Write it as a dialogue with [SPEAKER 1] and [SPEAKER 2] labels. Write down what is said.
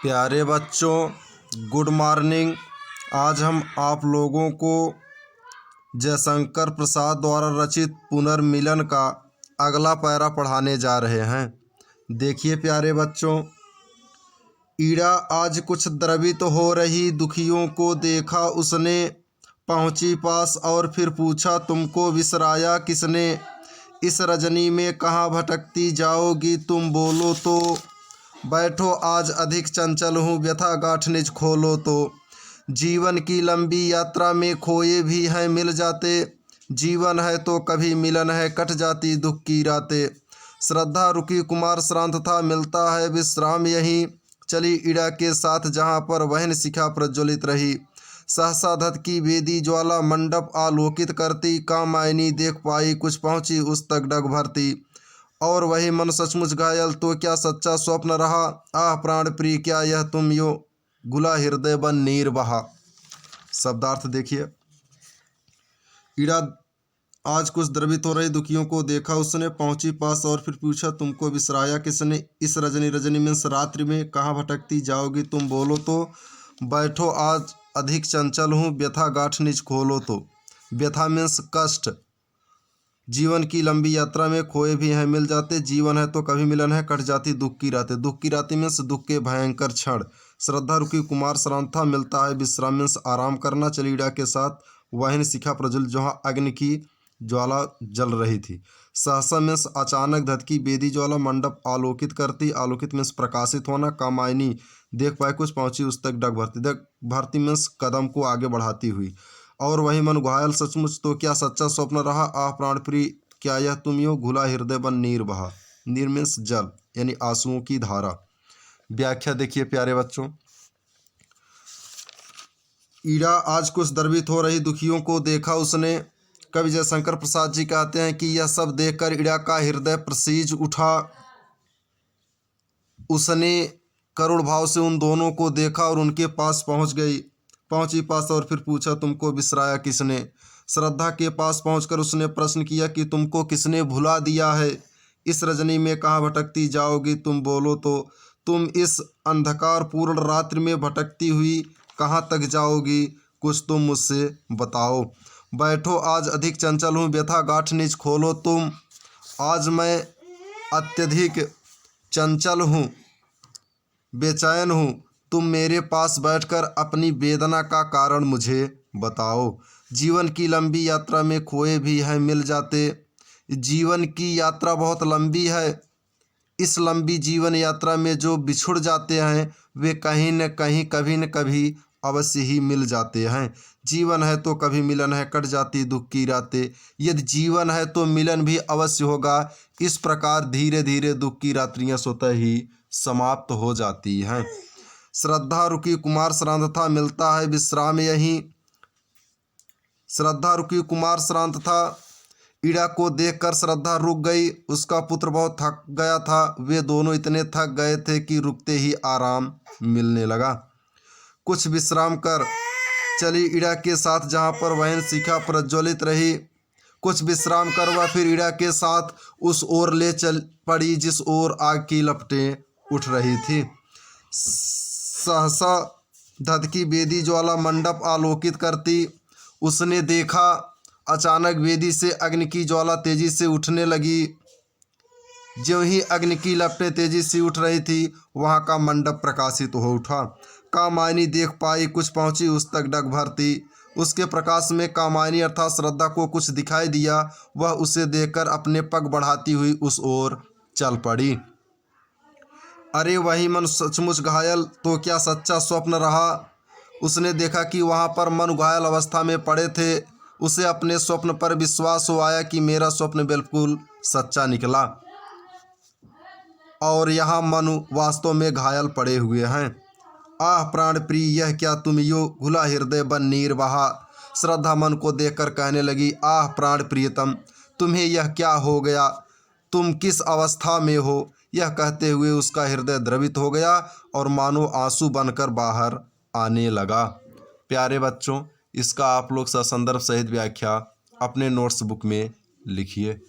[SPEAKER 1] प्यारे बच्चों, good morning. आज हम आप लोगों को जयशंकर प्रसाद द्वारा रचित पुनर्मिलन का अगला पैरा पढ़ाने जा रहे हैं। देखिए प्यारे बच्चों, ईड़ा आज कुछ द्रवित हो रही दुखियों को देखा उसने, पहुँची पास और फिर पूछा तुमको बिसराया किसने। इस रजनी में कहाँ भटकती जाओगी तुम बोलो तो, बैठो आज अधिक चंचल हूँ व्यथा गाँठ निज खोलो तो। जीवन की लंबी यात्रा में खोए भी हैं मिल जाते, जीवन है तो कभी मिलन है कट जाती दुख की रातें। श्रद्धा रुकी कुमार श्रांत था मिलता है विश्राम यहीं, चली ईड़ा के साथ जहाँ पर वहन शिखा प्रज्वलित रही। सहसा धत की वेदी ज्वाला मंडप आलोकित करती, कामायनी देख पाई कुछ पहुँची उस तक डग भरती। और वही मन सचमुच घायल तो क्या सच्चा स्वप्न रहा, आह प्राण प्रिय क्या यह तुम यो गुला हृदय बन नीर बहा। शब्दार्थ देखिए। ईड़ा आज कुछ द्रवित हो रही दुखियों को देखा उसने, पहुंची पास और फिर पूछा तुमको बिसराया किसने। इस रजनी में रात्रि में कहाँ भटकती जाओगी तुम बोलो तो, बैठो आज अधिक चंचल हूँ व्यथा गाँठ निज खोलो तो। व्यथा मीन्स कष्ट। जीवन की लंबी यात्रा में खोए भी हैं मिल जाते, जीवन है तो कभी मिलन है कट जाती दुख की रातें। दुख की रातें मीन्स दुख के भयंकर क्षण। श्रद्धा रुकी कुमार श्रांत था मिलता है विश्राम मीन्स आराम करना, चली ईड़ा के साथ वहन शिखा प्रज्वलित जहाँ अग्नि की ज्वाला जल रही थी। सहसा मीन्स अचानक धधकी बेदी ज्वाला मंडप आलोकित करती, आलोकित मीन्स प्रकाशित होना। कामायनी देख पाए कुछ पहुँची उस तक डग भरती, डग भरती मीन्स कदम को आगे बढ़ाती हुई। और वही मन घायल सचमुच तो क्या सच्चा स्वप्न रहा, आह प्राण प्रिय क्या यह तुम यो घुला हृदय बन नीर बहा। नीर मीन्स जल यानी आंसुओं की धारा। व्याख्या देखिए प्यारे बच्चों। ईड़ा आज कुछ द्रवित हो रही दुखियों को देखा उसने। कवि जयशंकर प्रसाद जी कहते हैं कि यह सब देखकर ईड़ा का हृदय प्रसीज उठा। उसने करुण भाव से उन दोनों को देखा और उनके पास पहुंच गई। पहुंची पास और फिर पूछा तुमको बिसराया किसने। श्रद्धा के पास पहुंचकर उसने प्रश्न किया कि तुमको किसने भुला दिया है। इस रजनी में कहाँ भटकती जाओगी तुम बोलो तो, तुम इस अंधकार पूर्ण रात्रि में भटकती हुई कहाँ तक जाओगी कुछ तुम मुझसे बताओ। बैठो आज अधिक चंचल हूँ व्यथा गाँठ निज खोलो तुम, आज मैं अत्यधिक चंचल हूँ बेचैन हूँ, तुम मेरे पास बैठकर अपनी वेदना का कारण मुझे बताओ। जीवन की लंबी यात्रा में खोए भी हैं मिल जाते, जीवन की यात्रा बहुत लंबी है। इस लंबी जीवन यात्रा में जो बिछुड़ जाते हैं वे कहीं न कहीं कभी न कभी अवश्य ही मिल जाते हैं। जीवन है तो कभी मिलन है कट जाती दुख की रातें, यदि जीवन है तो मिलन भी अवश्य होगा। इस प्रकार धीरे धीरे दुख की रात्रियां स्वतः ही समाप्त हो जाती हैं। श्रद्धा रुकी कुमार श्रांत था मिलता है विश्राम यहीं। श्रद्धा रुकी कुमार श्रांत था, ईड़ा को देखकर श्रद्धा रुक गई। उसका पुत्र बहुत थक गया था, वे दोनों इतने थक गए थे कि रुकते ही आराम मिलने लगा। कुछ विश्राम कर चली ईड़ा के साथ जहाँ पर वहन शिखा प्रज्वलित रही। कुछ विश्राम कर वह फिर ईड़ा के साथ उस ओर ले चल पड़ी जिस ओर आग की लपटें उठ रही थी। सहसा धधकी बेदी ज्वाला मंडप आलोकित करती, उसने देखा अचानक वेदी से अग्नि की ज्वाला तेजी से उठने लगी। ज्यों ही अग्नि की लपटें तेजी से उठ रही थी वहाँ का मंडप प्रकाशित हो उठा। कामायनी देख पाई कुछ पहुँची उस तक डग भरती, उसके प्रकाश में कामायनी अर्थात श्रद्धा को कुछ दिखाई दिया। वह उसे देखकर अपने पग बढ़ाती हुई उस ओर चल पड़ी। अरे वही मन सचमुच घायल तो क्या सच्चा स्वप्न रहा। उसने देखा कि वहाँ पर मन घायल अवस्था में पड़े थे। उसे अपने स्वप्न पर विश्वास हो आया कि मेरा स्वप्न बिल्कुल सच्चा निकला और यहाँ मनु वास्तव में घायल पड़े हुए हैं। आह प्राण प्रिय यह क्या तुम यो घुला हृदय बन नीर बहा। श्रद्धा मन को देखकर कहने लगी आह प्राण प्रियतम तुम्हें यह क्या हो गया, तुम किस अवस्था में हो। यह कहते हुए उसका हृदय द्रवित हो गया और मानो आंसू बनकर बाहर आने लगा। प्यारे बच्चों, इसका आप लोग ससंदर्भ सहित व्याख्या अपने नोट्स बुक में लिखिए।